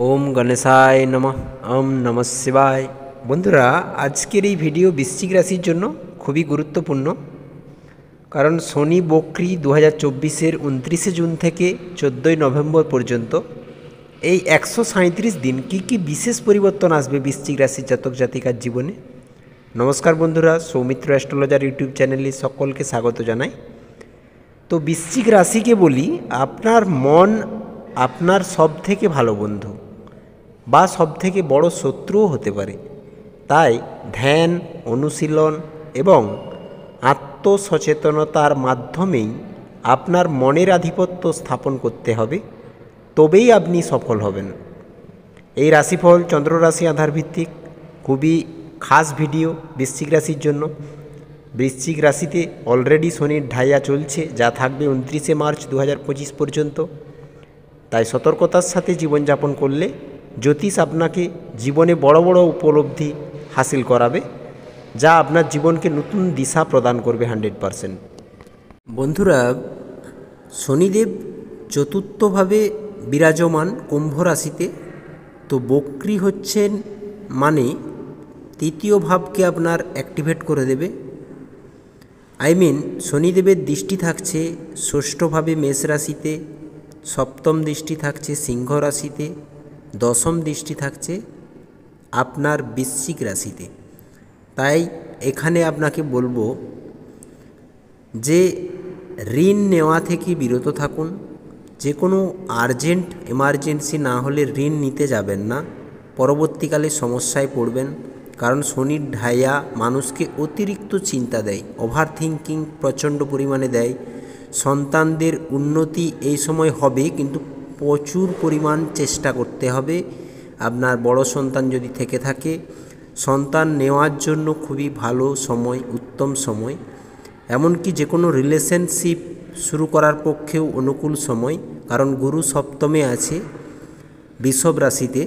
ওম গণেশায় নমঃ। ওম নমঃ শিবায়। বন্ধুরা, আজকের এই ভিডিও বৃশ্চিক রাশির জন্য খুবই গুরুত্বপূর্ণ, কারণ শনি বক্রী 2024-এর 29শে জুন থেকে 14ই নভেম্বর পর্যন্ত এই 137 দিন কী কী বিশেষ পরিবর্তন আসবে বৃশ্চিক রাশির জাতক জাতিকার জীবনে। নমস্কার বন্ধুরা, সৌমিত্র অ্যাস্ট্রোলজার ইউটিউব চ্যানেলে সকলকে স্বাগত জানাই। তো বৃশ্চিক রাশিকে বলি, আপনার মন আপনার সব থেকে ভালো বন্ধু বা সবথেকে বড় শত্রুও হতে পারে। তাই ধ্যান, অনুশীলন এবং আত্মসচেতনতার মাধ্যমেই আপনার মনের আধিপত্য স্থাপন করতে হবে, তবেই আপনি সফল হবেন। এই রাশিফল চন্দ্ররাশি আধারভিত্তিক খুবই খাস ভিডিও বৃশ্চিক রাশির জন্য। বৃশ্চিক রাশিতে অলরেডি শনির ঢাইয়া চলছে, যা থাকবে 29শে মার্চ 2025 পর্যন্ত। তাই সতর্কতার সাথে জীবনযাপন করলে জ্যোতিষ আপনাকে জীবনে বড় বড় উপলব্ধি হাসিল করাবে, যা আপনার জীবনকে নতুন দিশা প্রদান করবে 100%। বন্ধুরা, শনিদেব চতুর্থভাবে বিরাজমান কুম্ভ রাশিতে। তো বক্রী হচ্ছেন মানে তৃতীয় ভাবকে আপনার অ্যাক্টিভেট করে দেবে। শনিদেবের দৃষ্টি থাকছে ষষ্ঠভাবে মেষ রাশিতে, সপ্তম দৃষ্টি থাকছে সিংহ রাশিতে, দশম দৃষ্টি থাকছে আপনার বৃশ্চিক রাশিতে। তাই এখানে আপনাকে বলবো যে ঋণ নেওয়া থেকে বিরত থাকুন। যে কোনো আর্জেন্ট এমার্জেন্সি না হলে ঋণ নিতে যাবেন না, পরবর্তীকালে সমস্যায় পড়বেন। কারণ শনির ঢাইয়া মানুষকে অতিরিক্ত চিন্তা দেয়, ওভার থিঙ্কিং প্রচণ্ড পরিমাণে দেয়। সন্তানদের উন্নতি এই সময় হবে, কিন্তু প্রচুর পরিমাণ চেষ্টা করতে হবে। আপনার বড় সন্তান যদি থেকে থাকে, সন্তান নেওয়ার জন্য খুবই ভালো সময়, উত্তম সময়। এমনকি যে কোনো রিলেশনশিপ শুরু করার পক্ষেও অনুকূল সময়, কারণ গুরু সপ্তমে আছে বৃষভ রাশিতে।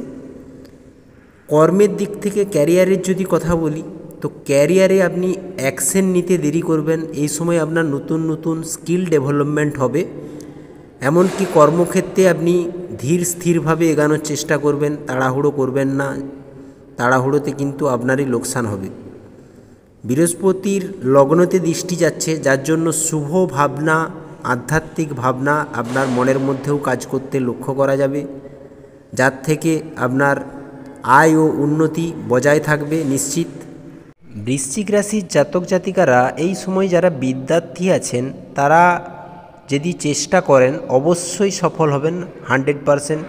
কর্মের দিক থেকে ক্যারিয়ারের যদি কথা বলি, তো ক্যারিয়ারে আপনি অ্যাকশন নিতে দেরি করবেন। এই সময় আপনার নতুন নতুন স্কিল ডেভেলপমেন্ট হবে। এমনকি কর্মক্ষেত্রে আপনি ধীর স্থিরভাবে এগানোর চেষ্টা করবেন, তাড়াহুড়ো করবেন না। তাড়াহুড়োতে কিন্তু আপনারই লোকসান হবে। বৃহস্পতির লগ্নতে দৃষ্টি যাচ্ছে, যার জন্য শুভ ভাবনা, আধ্যাত্মিক ভাবনা আপনার মনের মধ্যেও কাজ করতে লক্ষ্য করা যাবে, যার থেকে আপনার আয় ও উন্নতি বজায় থাকবে নিশ্চিত। বৃশ্চিক রাশির জাতক জাতিকারা এই সময় যারা বিদ্যার্থী আছেন, তারা যদি চেষ্টা করেন অবশ্যই সফল হবেন 100%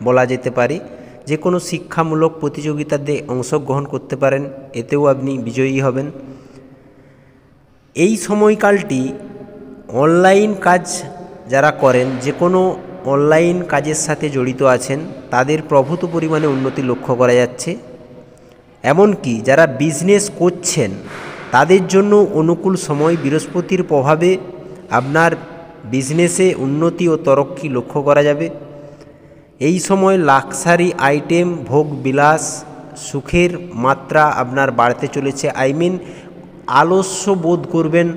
বলা যেতে পারে। যে কোনো শিক্ষামূলক প্রতিযোগিতাতে অংশগ্রহণ করতে পারেন, এতেও আপনি বিজয়ী হবেন। এই সময়কালটি অনলাইন কাজ যারা করেন, যে কোনো অনলাইন কাজের সাথে জড়িত আছেন, তাদের প্রভূত পরিমাণে উন্নতি লক্ষ্য করা যাচ্ছে। এমনকি যারা বিজনেস করছেন, তাদের জন্য অনুকূল সময়। বৃহস্পতির প্রভাবে আপনার বিজনেসে উন্নতি ও তরক্কি লক্ষ্য করা যাবে। এই সময় লাক্সারি আইটেম, ভোগ বিলাস, সুখের মাত্রা আপনার বাড়তে চলেছে। আলস্য বোধ করবেন।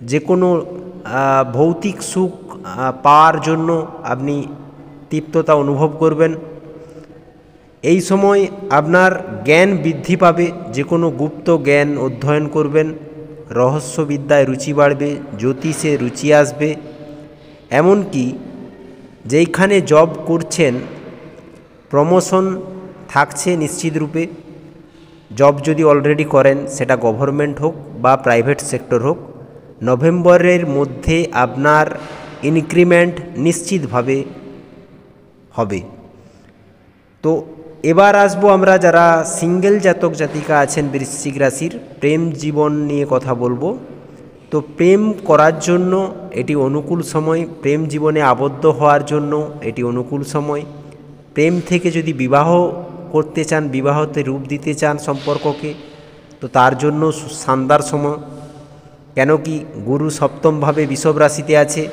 যে কোনো ভৌতিক সুখ পাওয়ার জন্য আপনি তৃপ্ততা অনুভব করবেন। এই সময় আপনার জ্ঞান বৃদ্ধি পাবে, যে কোনো গুপ্ত জ্ঞান অধ্যয়ন করবেন। রহস্যবিদ্যায় রুচি বাড়বে, জ্যোতিষে রুচি আসবে। এমনকি যেইখানে জব করছেন, প্রমোশন থাকছে নিশ্চিত রূপে। জব যদি অলরেডি করেন, সেটা গভর্নমেন্ট হোক বা প্রাইভেট সেক্টর হোক, নভেম্বরের মধ্যে আপনার ইনক্রিমেন্ট নিশ্চিতভাবে হবে। তো এবার আসবো আমরা যারা সিঙ্গেল জাতক জাতিকা আছেন বৃশ্চিক রাশির, প্রেম জীবন নিয়ে কথা বলবো। তো প্রেম করার জন্য এটি অনুকূল সময়। প্রেম জীবনে আবদ্ধ হওয়ার জন্য এটি অনুকূল সময়। প্রেম থেকে যদি বিবাহ করতে চান, বিবাহতে রূপ দিতে চান সম্পর্ককে, তো তার জন্য শানদার সময়। কেন কি গুরু সপ্তমভাবে বৃষভ রাশিতে আছে।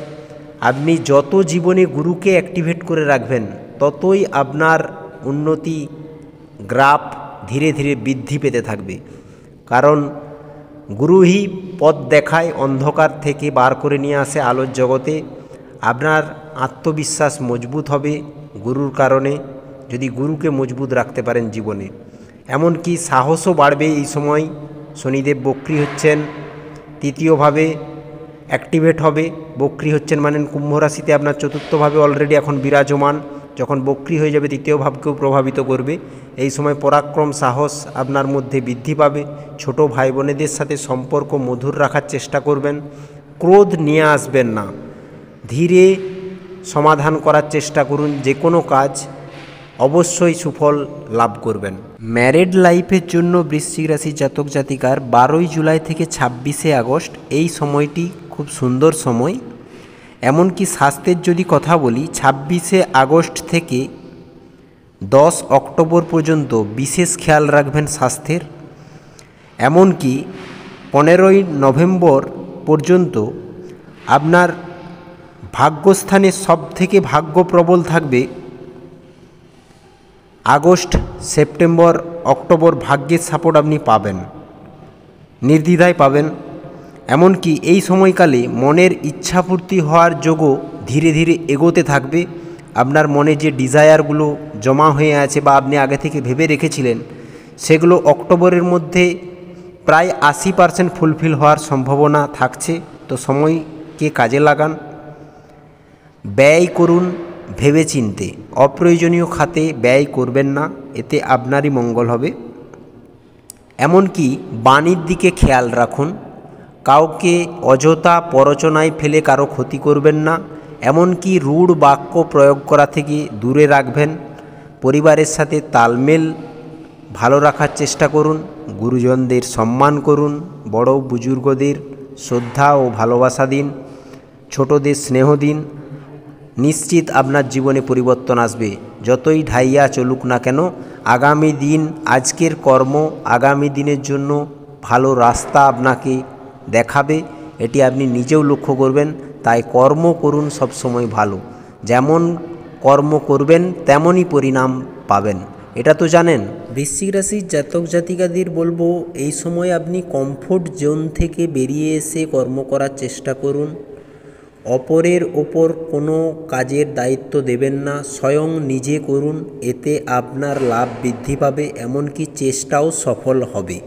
আপনি যত জীবনে গুরুকে অ্যাক্টিভেট করে রাখবেন, ততই আপনার উন্নতি গ্রাফ ধীরে ধীরে বৃদ্ধি পেতে থাকবে। কারণ গুরুই পথ দেখায়, অন্ধকার থেকে বার করে নিয়ে আসে আলোর জগতে। আপনার আত্মবিশ্বাস মজবুত হবে গুরুর কারণে। যদি গুরুকে মজবুত রাখতে পারেন জীবনে। এমনকি সাহসও বাড়বে এই সময়। শনিদেব বক্রী হচ্ছেন, তৃতীয়ভাবে অ্যাক্টিভেট হবে। বক্রী হচ্ছেন মানে কুম্ভ রাশিতে আপনার চতুর্থভাবে অলরেডি এখন বিরাজমান, যখন বক্রী হয়ে যাবে তৃতীয় ভাবকেও প্রভাবিত করবে। এই সময় পরাক্রম সাহস আপনার মধ্যে বৃদ্ধি পাবে। ছোট ভাই বোনেদের সাথে সম্পর্ক মধুর রাখার চেষ্টা করবেন। ক্রোধ নিয়ে আসবেন না, ধীরে সমাধান করার চেষ্টা করুন। যে কোনো কাজ অবশ্যই সুফল লাভ করবেন। ম্যারেড লাইফের জন্য বৃশ্চিক রাশির জাতক জাতিকার 12ই জুলাই থেকে 26শে আগস্ট এই সময়টি খুব সুন্দর সময়। এমনকি স্বাস্থ্যের যদি কথা বলি, 26শে আগস্ট থেকে 10 অক্টোবর পর্যন্ত বিশেষ খেয়াল রাখবেন স্বাস্থ্যের। এমনকি 15ই নভেম্বর পর্যন্ত আপনার ভাগ্যস্থানে সবথেকে ভাগ্যপ্রবল থাকবে। আগস্ট, সেপ্টেম্বর, অক্টোবর ভাগ্যের সাপোর্ট আপনি পাবেন, নির্দ্বিধায় পাবেন। এমনকি এই সময়কালে মনের ইচ্ছাপূর্তি হওয়ার যোগও ধীরে ধীরে এগোতে থাকবে। আপনার মনে যে ডিজায়ারগুলো জমা হয়ে আছে বা আপনি আগে থেকে ভেবে রেখেছিলেন, সেগুলো অক্টোবরের মধ্যে প্রায় 80% ফুলফিল হওয়ার সম্ভাবনা থাকছে। তো সময়কে কাজে লাগান, ব্যয় করুন ভেবেচিন্তে। অপ্রয়োজনীয় খাতে ব্যয় করবেন না, এতে আপনারই মঙ্গল হবে। এমনকি বাণীর দিকে খেয়াল রাখুন, কাউকে অযথা প্ররোচনায় ফেলে কারো ক্ষতি করবেন না। এমনকি রূঢ় বাক্য প্রয়োগ করা থেকে দূরে রাখবেন। পরিবারের সাথে তালমেল ভালো রাখার চেষ্টা করুন। গুরুজনদের সম্মান করুন, বড় বুজুর্গদের শ্রদ্ধা ও ভালোবাসা দিন, ছোটদের স্নেহ দিন। নিশ্চিত আপনার জীবনে পরিবর্তন আসবে। যতই ঢাইয়া চলুক না কেন, আগামী দিন, আজকের কর্ম আগামী দিনের জন্য ভালো রাস্তা আপনাকে দেখাবে, এটি আপনি নিজেও লক্ষ্য করবেন। তাই কর্ম করুন সবসময় ভালো, যেমন কর্ম করবেন তেমনই পরিণাম পাবেন, এটা তো জানেন। বৃশ্চিক রাশির জাতক জাতিকাদের বলবো, এই সময় আপনি কমফোর্ট জোন থেকে বেরিয়ে এসে কর্ম করার চেষ্টা করুন। অপরের ওপর কোনো কাজের দায়িত্ব দেবেন না, স্বয়ং নিজে করুন। এতে আপনার লাভ বৃদ্ধি পাবে, এমনকি চেষ্টাও সফল হবে।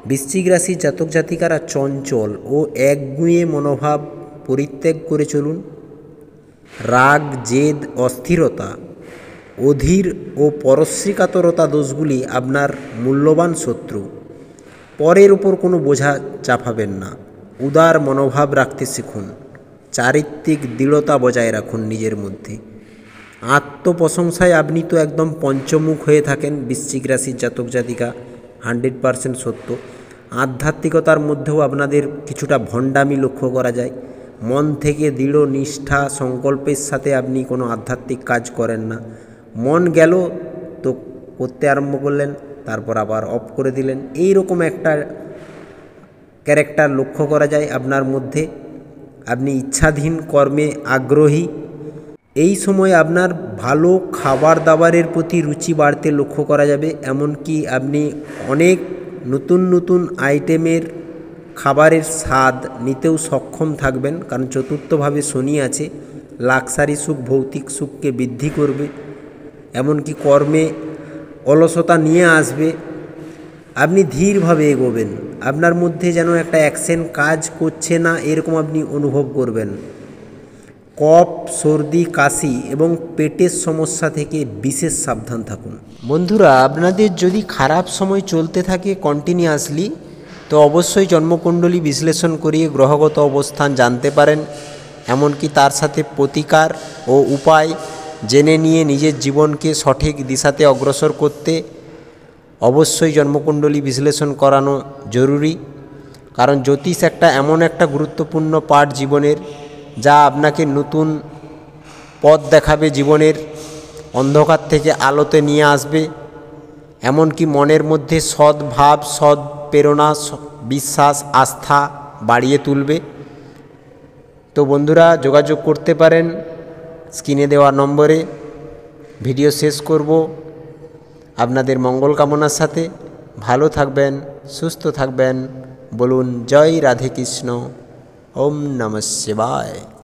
বৃশ্চিক রাশির জাতক জাতিকারা চঞ্চল ও একগুঁয়ে মনোভাব পরিত্যাগ করে চলুন। রাগ, জেদ, অস্থিরতা, অধীর ও পরশ্রীকাতরতা দোষগুলি আপনার মূল্যবান শত্রু। পরের উপর কোনো বোঝা চাপাবেন না, উদার মনোভাব রাখতে শিখুন। চারিত্রিক দৃঢ়তা বজায় রাখুন নিজের মধ্যে। আত্মপ্রশংসায় আপনি তো একদম পঞ্চমুখ হয়ে থাকেন বৃশ্চিক রাশির জাতক জাতিকা, 100% সত্য। আধ্যাত্মিকতার মধ্যেও আপনাদের কিছুটা ভণ্ডামি লক্ষ্য করা যায়। মন থেকে দৃঢ় নিষ্ঠা সংকল্পের সাথে আপনি কোনো আধ্যাত্মিক কাজ করেন না। মন গেল তো করতে আরম্ভ করলেন, তারপর আবার অফ করে দিলেন। এই রকম একটা ক্যারেক্টার লক্ষ্য করা যায় আপনার মধ্যে। আপনি ইচ্ছাধীন কর্মে আগ্রহী। এই সময় আপনার ভালো খাবার দাবারের প্রতি রুচি বাড়তে লক্ষ্য করা যাবে। এমনকি আপনি অনেক নতুন নতুন আইটেমের খাবারের স্বাদ নিতেও সক্ষম থাকবেন, কারণ চতুর্থভাবে শনি আছে। লাক্সারি সুখ, ভৌতিক সুখকে বৃদ্ধি করবে। এমনকি কর্মে অলসতা নিয়ে আসবে। আপনি ধীরভাবে এগোবেন, আপনার মধ্যে যেন একটা অ্যাকশন কাজ করছে না এরকম আপনি অনুভব করবেন। কফ, সর্দি, কাশি এবং পেটের সমস্যা থেকে বিশেষ সাবধান থাকুন। বন্ধুরা, আপনাদের যদি খারাপ সময় চলতে থাকে কন্টিনিউয়াসলি, তো অবশ্যই জন্মকুণ্ডলী বিশ্লেষণ করিয়ে গ্রহগত অবস্থান জানতে পারেন। এমনকি তার সাথে প্রতিকার ও উপায় জেনে নিয়ে নিজের জীবনকে সঠিক দিশাতে অগ্রসর করতে অবশ্যই জন্মকুণ্ডলী বিশ্লেষণ করানো জরুরি। কারণ জ্যোতিষ এমন একটা গুরুত্বপূর্ণ পার্ট জীবনের, যা আপনাকে নতুন পথ দেখাবে, জীবনের অন্ধকার থেকে আলোতে নিয়ে আসবে। এমনকি মনের মধ্যে সৎ ভাব, সৎ প্রেরণা, বিশ্বাস, আস্থা বাড়িয়ে তুলবে। তো বন্ধুরা, যোগাযোগ করতে পারেন স্ক্রিনে দেওয়া নম্বরে। ভিডিও শেষ করব আপনাদের মঙ্গল কামনার সাথে। ভালো থাকবেন, সুস্থ থাকবেন। বলুন জয় রাধে কৃষ্ণ। ওম নমঃ শিবায়।